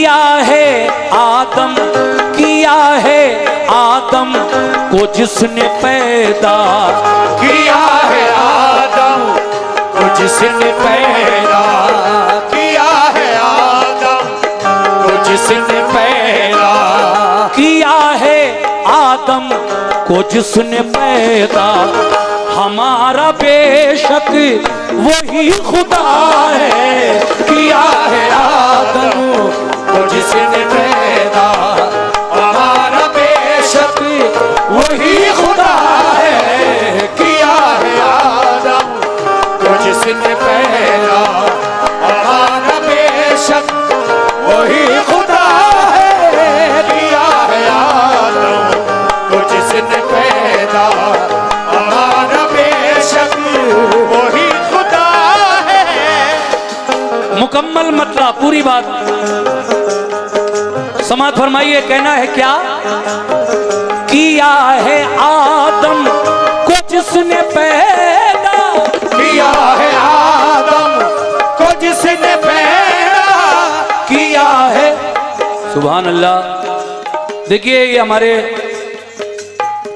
किया है आदम, किया है आदम को जिसने पैदा, किया है आदम को जिसने पैदा, किया है आदम को जिसने पैदा, किया है आदम को जिसने पैदा। हमारा बेशक वही खुदा है, किया है आदम को जिसने पैदा, हमारा बेशक वही खुदा है। किया है आदम को जिसने पैदा, हमारा बेशक वही खुदा है। किया है आदम को जिसने पैदा, हमारा बेशक वही खुदा है। मुकम्मल मतलब पूरी बात समाज फरमाइए। कहना है क्या? किया है आदम को जिसने पैदा, किया है आदम को जिसने पैदा, किया है। सुभान अल्लाह। देखिए ये हमारे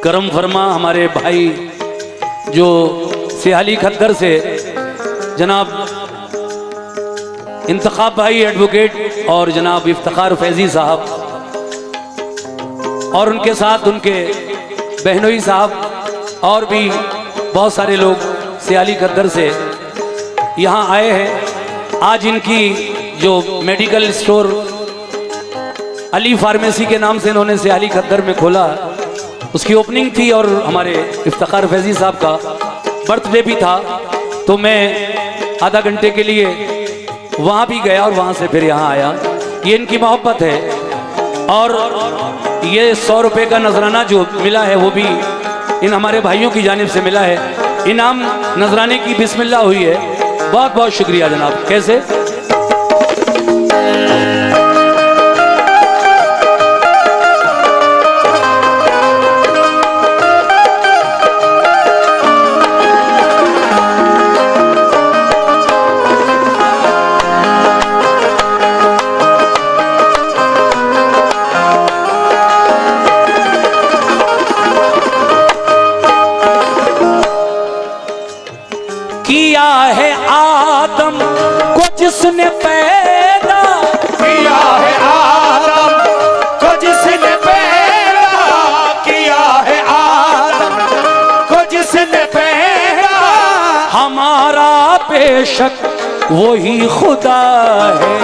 करम फरमा हमारे भाई जो सियाली खद्दर से जनाब इंतखाब भाई एडवोकेट और जनाब इफ्तिखार फैजी साहब और उनके साथ उनके बहनोई साहब और भी बहुत सारे लोग सियाली खद्दर से यहाँ आए हैं। आज इनकी जो मेडिकल स्टोर अली फार्मेसी के नाम से इन्होंने सियाली खद्दर में खोला, उसकी ओपनिंग थी और हमारे इफ्तिखार फैजी साहब का बर्थडे भी था। तो मैं आधा घंटे के लिए वहाँ भी गया और वहाँ से फिर यहाँ आया। ये इनकी मोहब्बत है और ये 100 रुपये का नजराना जो मिला है वो भी इन हमारे भाइयों की जानिब से मिला है। इनाम नजराने की बिस्मिल्लाह हुई है। बहुत बहुत शुक्रिया जनाब। कैसे? किया है आदम को जिसने पैदा, किया है आदम को जिसने पैदा, किया है आदम को जिसने पैदा, हमारा बेशक वही खुदा है,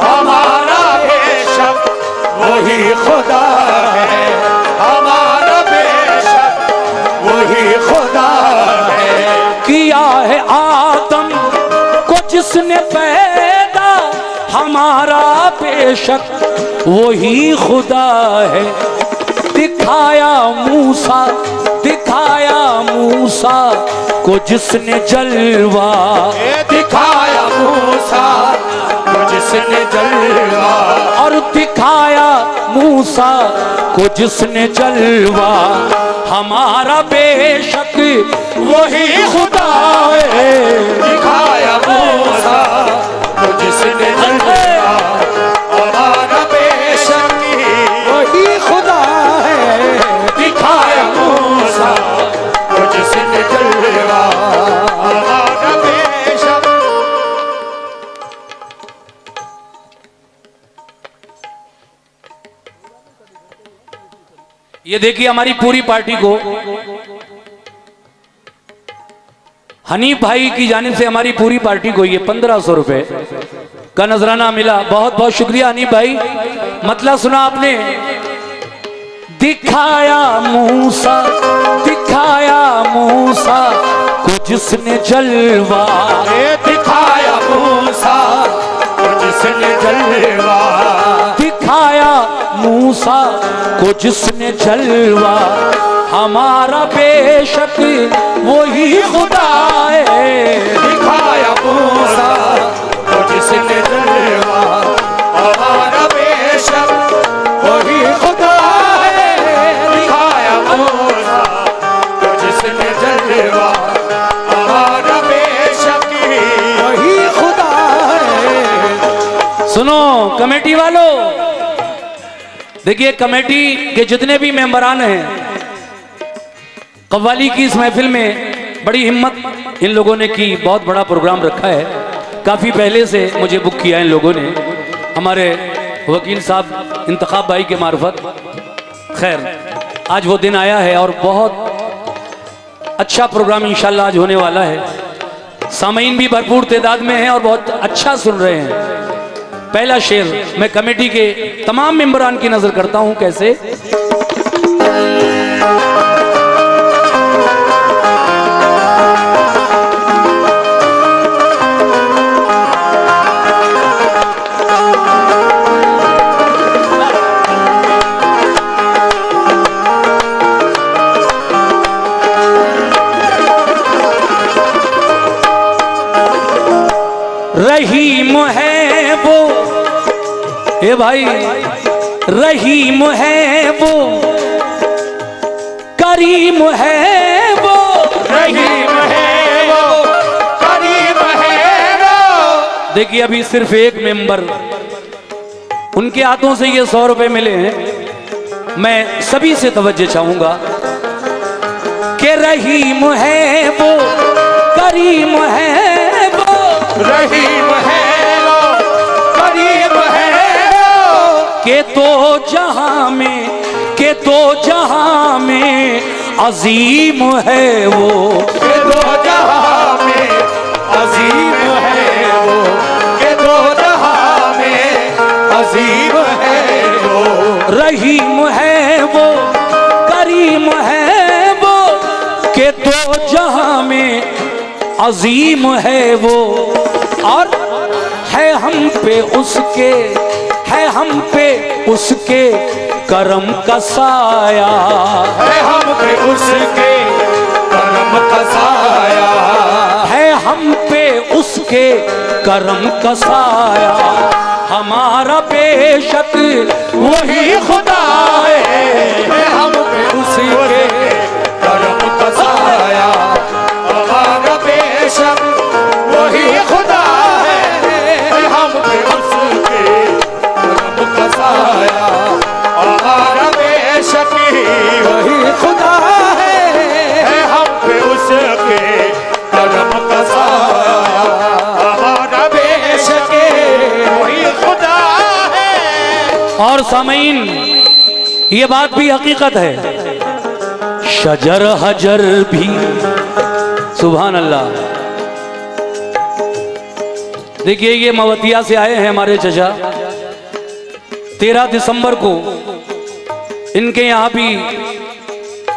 हमारा बेशक वही खुदा है, हमारा बेशक वही खुदा है। किया है आदम को जिसने पैदा, हमारा बेशक वही खुदा है। दिखाया मूसा, दिखाया मूसा को जिसने जलवा, दिखाया मूसा को जिसने जलवा, और दिखाया मूसा को जिसने जलवा। हमारा बेशक वही खुदा है। दिखाया मूसा को जिसने जलवा, हमारा बेशक वही खुदा है। दिखाया मूसा को जिसने जलवा, हमारा बेशक। ये देखिए हमारी पूरी पार्टी को हनीफ भाई की जानिब से हमारी पूरी पार्टी को ये 1500 रुपए का नजराना मिला। बहुत बहुत शुक्रिया हनीफ भाई। मतलब सुना आपने? दिखाया मूसा, दिखाया मूसा को जिसने जलवा, दिखाया मूसा को जिसने जलवा, दिखाया मूसा को जिसने जलवा। हमारा बेशक वही खुदा है। दिखाया मूसा को जिसने जलवा, हमारा बेशक वही खुदा है। दिखाया मूसा को जिसने जलवा, हमारा बेशक वही खुदा है। सुनो कमेटी वालों, देखिए कमेटी के जितने भी मेंबरान हैं, कव्वाली की इस महफिल में बड़ी हिम्मत इन लोगों ने की, बहुत बड़ा प्रोग्राम रखा है। काफ़ी पहले से मुझे बुक किया इन लोगों ने, हमारे वकील साहब इंतखाब भाई के मार्फत। खैर आज वो दिन आया है और बहुत अच्छा प्रोग्राम इंशाल्लाह आज होने वाला है। सामीन भी भरपूर तादाद में हैं और बहुत अच्छा सुन रहे हैं। पहला शेर मैं कमेटी के तमाम मेंबरान की नजर करता हूं कैसे। रहीम है वो, ए भाई, रहीम है वो, करीम है वो, रहीम है वो, करीम है वो। देखिए अभी सिर्फ एक मेंबर, उनके हाथों से ये 100 रुपए मिले हैं। मैं सभी से तवज्जो चाहूंगा कि रहीम है वो, करीम है वो, रहीम है वो, करीम है वो। के तो जहां में, के तो जहां में अजीम है वो, के दो जहां में अजीम है वो, के दो जहां में अजीम है वो। रहीम है वो, करीम है वो, के तो जहां में अजीम है वो। और है हम पे उसके, है हम पे उसके करम का साया, है हम पे उसके करम का साया, है हम पे उसके करम का साया। हमारा बेशक वही खुदा है हम पे उसके करम का साया। हमारा बेशक वही खुदा है, हम पे उसके करम का साया। हमारा बेशक वही खुदा है, हम पे उसके करम का साया। हमारा बेशक वही खुदा है। और सामीन ये बात भी हकीकत है, शजर हजर भी, सुभान अल्लाह। देखिए ये मवतिया से आए हैं हमारे चचा। 13 दिसंबर को इनके यहाँ भी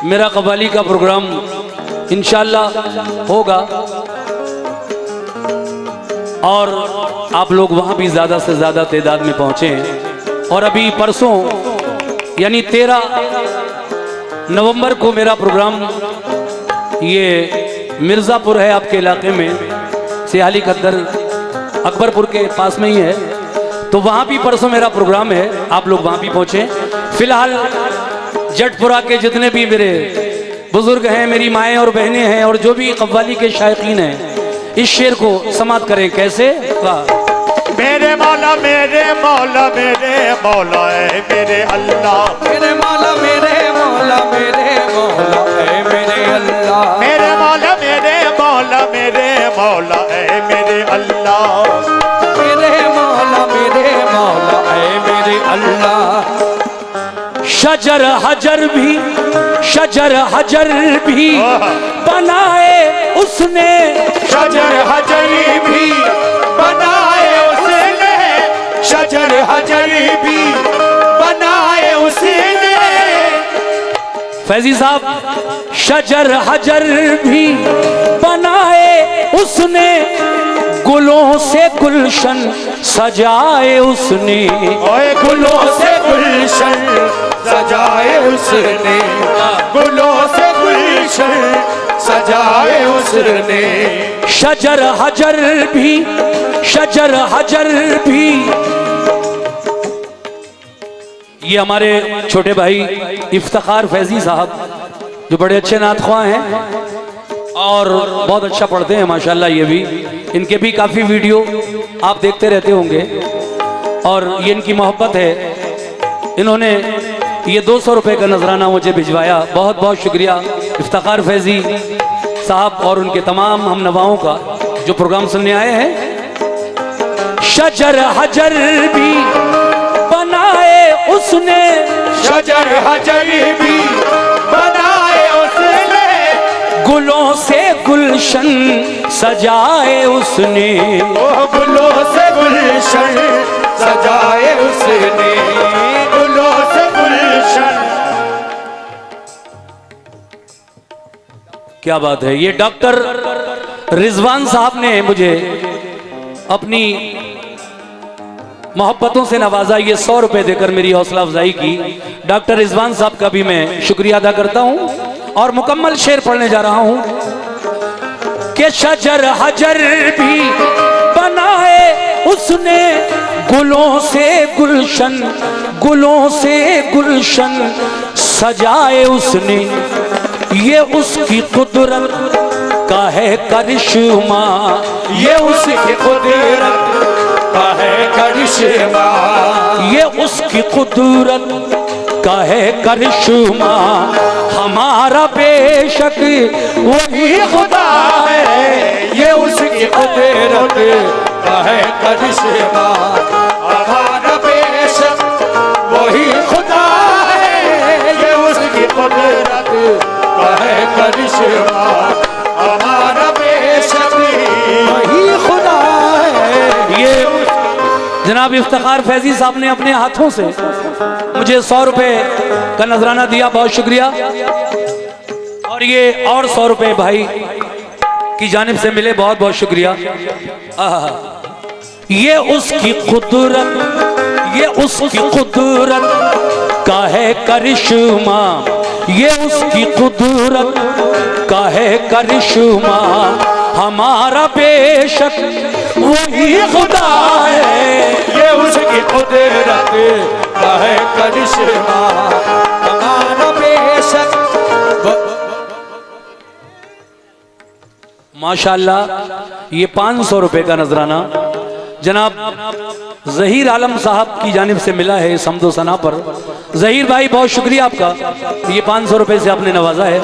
मेरा कव्वाली का प्रोग्राम इंशाल्लाह होगा और आप लोग वहाँ भी ज़्यादा से ज़्यादा तादाद में पहुँचे हैं। और अभी परसों यानी 13 नवंबर को मेरा प्रोग्राम ये मिर्ज़ापुर है, आपके इलाके में, सियाली खद्दर अकबरपुर के पास में ही है, तो वहाँ भी परसों मेरा प्रोग्राम है, आप लोग वहाँ भी पहुँचे। फिलहाल जटपुरा के जितने भी मेरे बुजुर्ग हैं, मेरी माएँ और बहनें हैं और जो भी कव्वाली के शायकीन हैं, इस शेर को समाप्त करें कैसे। वाह। मेरे मौला मेरे मौला मेरे मौला है मेरे अल्लाह, मेरे मौला मेरे मौला मेरे मौला है मेरे अल्लाह, मेरे मौला मेरे मौला मेरे मौला है मेरे अल्लाह, मेरे मौला मेरे मौला है मेरे अल्लाह। शजर हजर भी, शजर हजर भी बनाए उसने, शजर हजरी भी बनाए उसने, शजर हजरी भी बनाए उसने। फैजी साहब, शजर हजर भी बनाए उसने, गुलों से गुलशन सजाए उसने, ओए गुलों से गुलशन सजाए उसने, गुलों से गुलशन सजाए उसने। शजर हजर भी, शजर हजर भी। ये हमारे छोटे भाई इफ्तिखार फैजी साहब जो बड़े अच्छे नात ख्वाह हैं और बहुत अच्छा पढ़ते हैं माशाल्लाह। ये भी, इनके भी काफ़ी वीडियो आप देखते रहते होंगे। और ये इनकी मोहब्बत है, इन्होंने ये 200 रुपए का नजराना मुझे भिजवाया। बहुत बहुत शुक्रिया इफ्तिखार फैजी साहब और उनके तमाम हम नवाओं का जो प्रोग्राम सुनने आए हैं। शजर हजर भी बनाए उसने, शजर हजर भी बनाए उसने, गुलों से गुलशन सजाए उसने, गुलों से गुलशन सजाए उसने, गुलों से गुलशन। क्या बात है। ये डॉक्टर रिजवान साहब ने मुझे अपनी मोहब्बतों से नवाजा, ये 100 रुपए देकर मेरी हौसला अफजाई की। डॉक्टर रिजवान साहब का भी मैं शुक्रिया अदा करता हूं और मुकम्मल शेर पढ़ने जा रहा हूं कि शजर हजर भी बनाए उसने, गुलों से गुलशन, गुलों से गुलशन सजाए उसने, ये उसकी कुदरत का है करिश्मा, ये उसकी कुदरत का है करिश्मा, ये उसकी कुदरत का है करिश्मा, हमारा बेशक वही खुदा है, ये उसकी कुदरत का है करिश्मा, हमारा बेशक वही खुदा है, ये उसकी कुदरत का है करिश्मा, हमारा बेशक वही खुदा है। ये जनाब इफ्तिखार फैजी साहब ने अपने हाथों से मुझे 100 रुपए का नजराना दिया, बहुत शुक्रिया। और ये और 100 रुपए भाई की जानिब से मिले, बहुत बहुत शुक्रिया। ये उसकी कुदरत, ये उसकी कुदरत का है करिश्मा, ये उसकी कुदरत का है करिश्मा, हमारा बेशक वही खुदा है, ये उसकी कुदरत का है करिश्मा, हमारा बेशक। माशाल्लाह ये 500 रुपए का नजराना जनाब जहीर आलम साहब की जानिब से मिला है इस हमदो सना पर। जहीर भाई बहुत शुक्रिया आपका, ये 500 रुपए से आपने नवाजा है।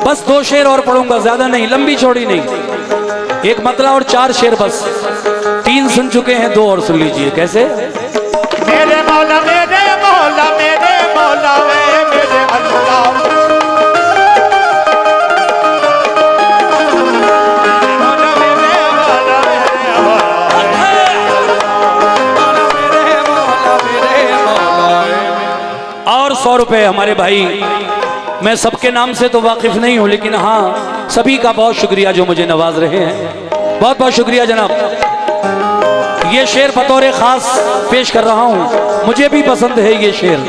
बस 2 शेर और पढ़ूंगा, ज्यादा नहीं, लंबी चौड़ी नहीं, एक मतला और 4 शेर बस। 3 सुन चुके हैं, 2 और सुन लीजिए। कैसे? मेरे मौला मेरे मौला मेरे मौला मेरे अल्लाह, और 100 रुपए हमारे भाई, मैं सबके नाम से तो वाकिफ नहीं हूं, लेकिन हाँ सभी का बहुत शुक्रिया जो मुझे नवाज रहे हैं, बहुत बहुत शुक्रिया जनाब। ये शेर बतौर खास पेश कर रहा हूं, मुझे भी पसंद है ये शेर।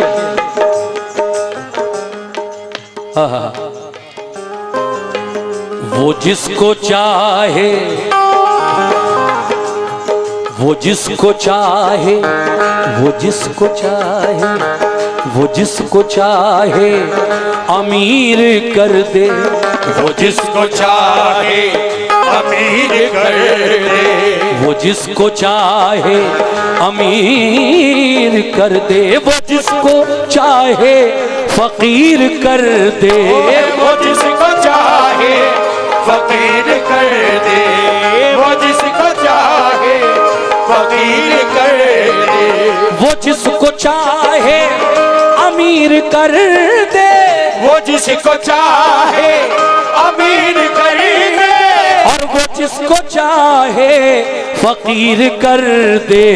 वो जिसको चाहे, वो जिसको चाहे, वो जिसको चाहे, वो जिसको चाहे अमीर कर दे, वो जिसको चाहे अमीर कर दे, वो जिसको चाहे अमीर कर दे, वो जिसको चाहे फकीर कर दे, वो जिसको चाहे फकीर कर दे, वो जिसको चाहे फकीर कर दे, वो जिसको चाहे अमीर कर दे, वो जिसको चाहे अमीर कर दे, और वो जिसको चाहे फकीर कर दे,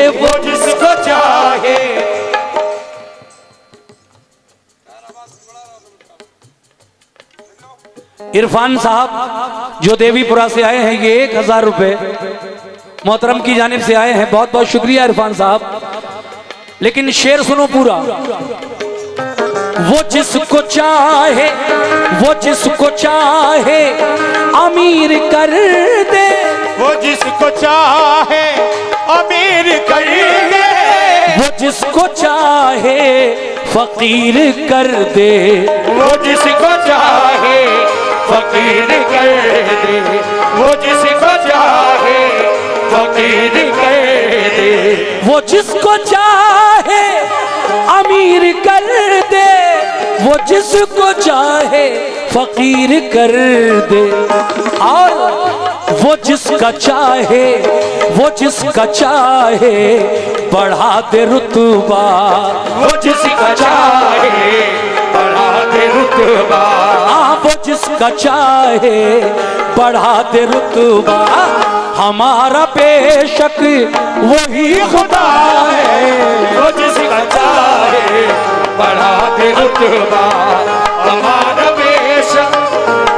वो जिसको चाहे। इरफान साहब जो देवीपुरा से आए हैं, ये 1000 रुपए मोहतरम की जानिब से आए हैं, बहुत बहुत शुक्रिया इरफान साहब। लेकिन शेर सुनो पूरा। वो जिसको चाहे, वो जिसको चाहे अमीर कर दे, वो जिसको चाहे अमीर कर दे, वो जिसको चाहे फकीर कर दे, वो जिसको चाहे फकीर कर दे, वो जिसको चाहे फकीर फकीर कर दे, वो जिसको चाहे अमीर कर दे, वो जिसको चाहे फकीर कर दे, और वो जिसका चाहे बढ़ा दे रुतबा, वो जिसका चाहे बढ़ा दे रुतबा, वो जिसका चाहे बढ़ा दे रुतबा, हमारा बेशक वही खुदा है, वो जिसका चाहे बढ़ा दे रुतबा, हमारा बेशक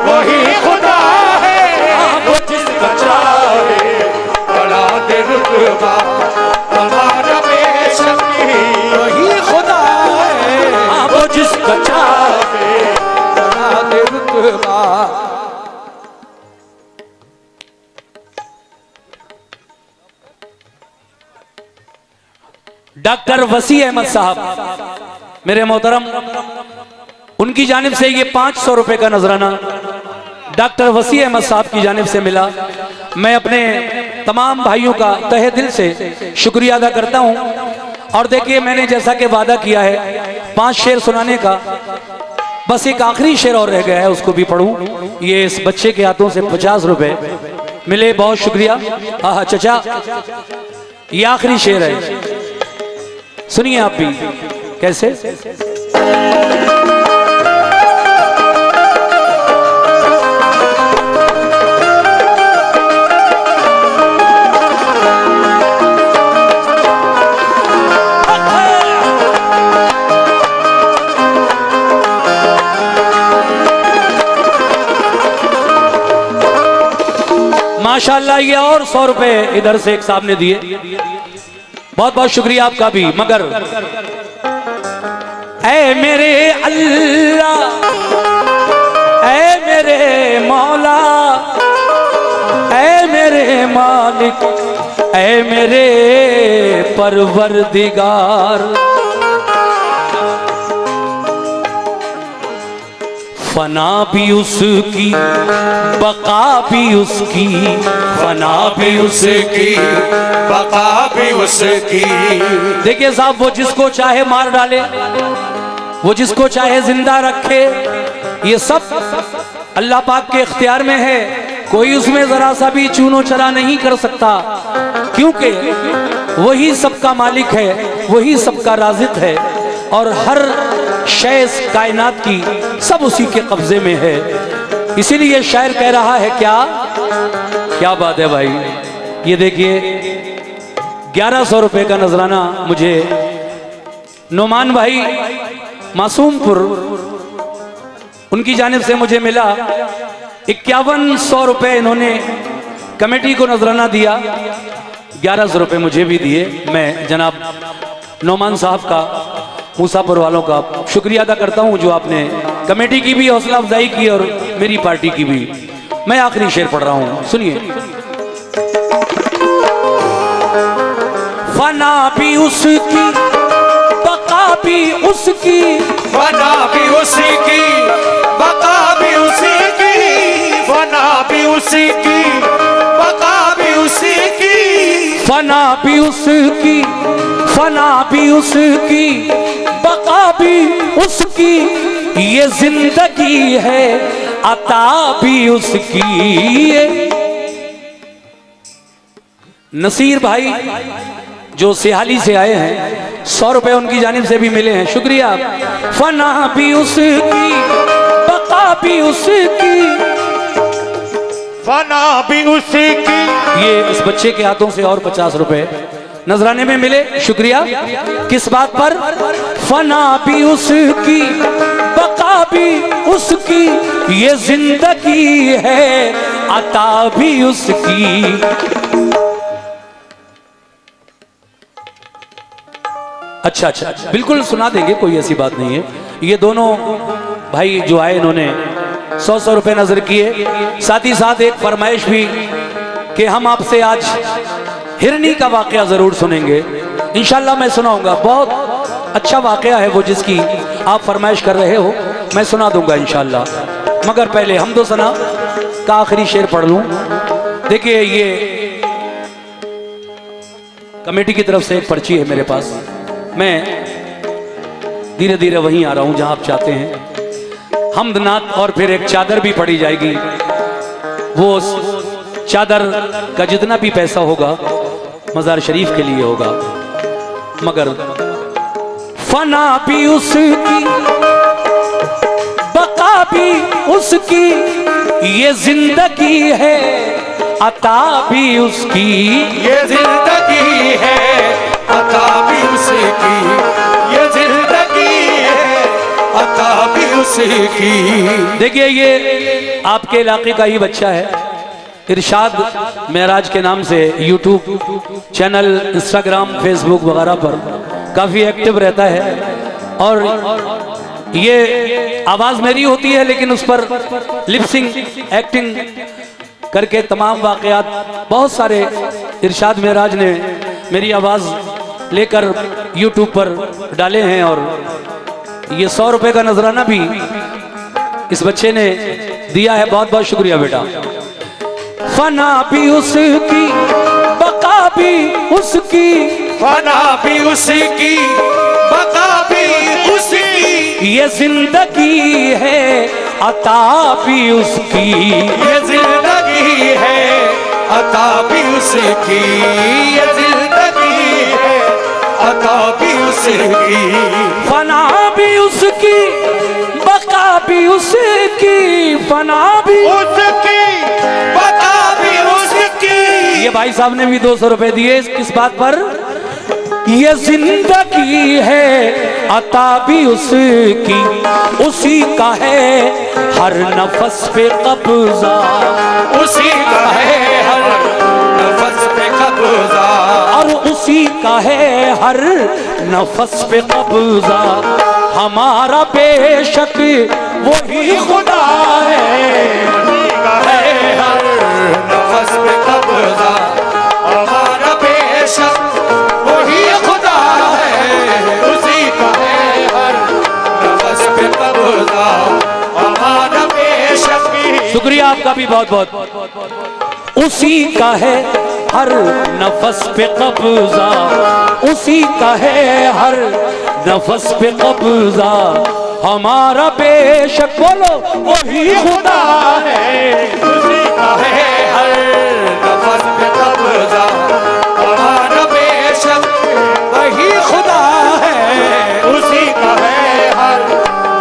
वही खुदा है, वो जिसका चाहे बढ़ा दे रुतबा, हमारा बेशक वही खुदा है, वो जिसका चाहे बढ़ा दे रुतबा। डॉक्टर वसी अहमद साहब मेरे मोहतरम, उनकी जानिब से ये 500 रुपए का नजराना डॉक्टर वसी अहमद साहब की जानिब से मिला। मैं अपने तमाम भाइयों का तहे दिल से शुक्रिया अदा करता हूं। और देखिए, मैंने जैसा कि वादा किया है 5 शेर सुनाने का, बस एक आखिरी शेर और रह गया है, उसको भी पढ़ूं। ये इस बच्चे के हाथों से 50 रुपए मिले, बहुत शुक्रिया। हाँ चचा, ये आखिरी शेर है, सुनिए आप भी कैसे। माशाल्लाह, ये और 100 रुपए इधर से एक साहब ने दिए, बहुत बहुत शुक्रिया आपका भी। मगर ऐ मेरे अल्लाह, ऐ मेरे मौला, ऐ मेरे मालिक, ऐ मेरे परवरदिगार, फना भी उसकी बका भी उसकी, फना भी उसकी बका भी उसकी। देखिए साहब, वो जिसको चाहे मार डाले, वो जिसको चाहे जिंदा रखे, ये सब अल्लाह पाक के इख्तियार में है। कोई उसमें जरा सा भी चूनो चला नहीं कर सकता, क्योंकि वही सबका मालिक है, वही सबका राज़िक है, और हर शय कायनात की सब उसी के कब्जे में है। इसीलिए शायर कह रहा है, क्या बात है भाई। ये देखिए 1100 रुपए का नजराना मुझे नोमान भाई मासूमपुर, उनकी जानिब से मुझे मिला। 5100 रुपए इन्होंने कमेटी को नजराना दिया, 1100 रुपए मुझे भी दिए। मैं जनाब नोमान साहब का, मूसापुर वालों का शुक्रिया अदा करता हूं, जो आपने कमेटी की भी हौसला अफजाई की और मेरी पार्टी की भी। मैं आखिरी शेर पढ़ रहा हूं, सुनिए। फना भी उसकी बका भी उसकी, फना भी उसकी बका भी उसकी, फना भी उसकी बका भी उसकी, फना भी उसकी, फना भी उसकी बका भी उसकी, ये जिंदगी है अता भी उसकी। नसीर भाई जो सिहाली से आए हैं, 100 रुपए उनकी जानिब से भी मिले हैं, शुक्रिया। फना भी उसकी बका भी उसकी, फना भी उसकी। ये इस बच्चे के हाथों से और 50 रुपए नजराने में मिले, शुक्रिया। किस बात पर? फना भी उसकी बका भी उसकी, ये जिंदगी है अता भी उसकी। अच्छा, बिल्कुल सुना देंगे, कोई ऐसी बात नहीं है। ये दोनों भाई जो आए, इन्होंने 100 रुपए नजर किए, साथ ही साथ एक फरमाइश भी कि हम आपसे आज हिरनी का वाकया जरूर सुनेंगे। इंशाल्लाह मैं सुनाऊंगा, बहुत अच्छा वाकया है वो जिसकी आप फरमाइश कर रहे हो, मैं सुना दूंगा इंशाल्लाह। मगर पहले हम दो सना का आखिरी शेर पढ़ लूं। देखिए, ये कमेटी की तरफ से एक पर्ची है मेरे पास, मैं धीरे धीरे वहीं आ रहा हूं जहां आप चाहते हैं। हमदनात और फिर एक चादर भी पड़ी जाएगी, वो चादर का जितना भी पैसा होगा मज़ार शरीफ के लिए होगा, मगर फना भी उसकी बका भी उसकी, ये जिंदगी है अता भी उसकी, ये जिंदगी है अता भी उसकी, ये जिंदगी है अता भी उसकी। देखिए ये आपके इलाके का ही बच्चा है, इरशाद मेराज के नाम से यूट्यूब चैनल, इंस्टाग्राम, फेसबुक वगैरह पर काफ़ी एक्टिव रहता है। और ये आवाज़ मेरी होती है लेकिन उस पर लिपसिंग एक्टिंग करके तमाम वाक़यात बहुत सारे इरशाद मेराज ने मेरी आवाज़ लेकर यूट्यूब पर डाले हैं। और ये 100 रुपए का नजराना भी इस बच्चे ने दिया है, बहुत बहुत शुक्रिया बेटा। फना भी उसकी बका भी उसकी, फना भी उसकी बका भी उसकी, ये जिंदगी है अता भी उसकी, ये जिंदगी है अता भी उसकी, ये जिंदगी है अता भी उसकी। फना भी उसकी बका भी उसकी, फना भी उसकी बका भी उसकी। ये भाई साहब ने भी 200 रुपए दिए किस बात पर? ये जिंदगी है अता भी उसकी, उसी का है हर नफस पे कब्जा, उसी का है हर नफस पे कब्जा, और उसी का है हर नफस पे कब्जा। हमारा बेशक वही खुदा है, उसी का है हर नफस पे कब्जा, हमारा बेशक वही खुदा है, उसी का है हर नफस पे कब्जा, हमारा बेशक। शुक्रिया आपका भी बहुत बहुत। उसी का है हर नफस पे कब्जा, उसी का है हर नफस पे कब्जा। हमारा बेशक बोलो वही खुदा है, उसी का है हर नफस पे कब्जा, हमारा बेशक वही खुदा है, उसी का है हर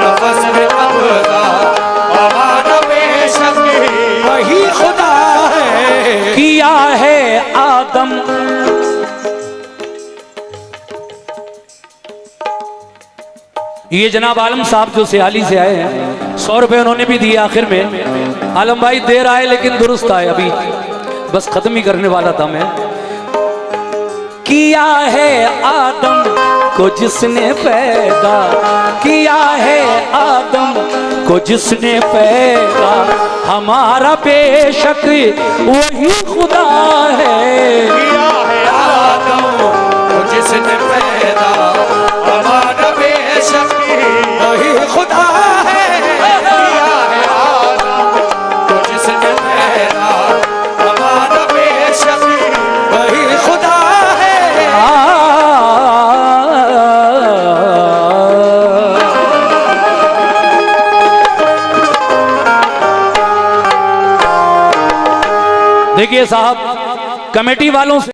नफस पे कब्जा, हमारा बेशक वही खुदा है। किया है आदम ये जनाब आलम साहब जो सियाली से आए हैं, 100 रुपए उन्होंने भी दिए आखिर में। आलम भाई देर आए लेकिन दुरुस्त आए, अभी बस खत्म ही करने वाला था मैं। किया है आदम को जिसने पैदा, किया है आदम को जिसने पैदा, हमारा बेशक वही खुदा है। किया है आदम को जिसने पैदा, हमारा बेशक वही खुदा है। किया है आदम को जिसने पैदा, हमारा बेशक वही खुदा है। देखिए साहब, कमेटी वालों से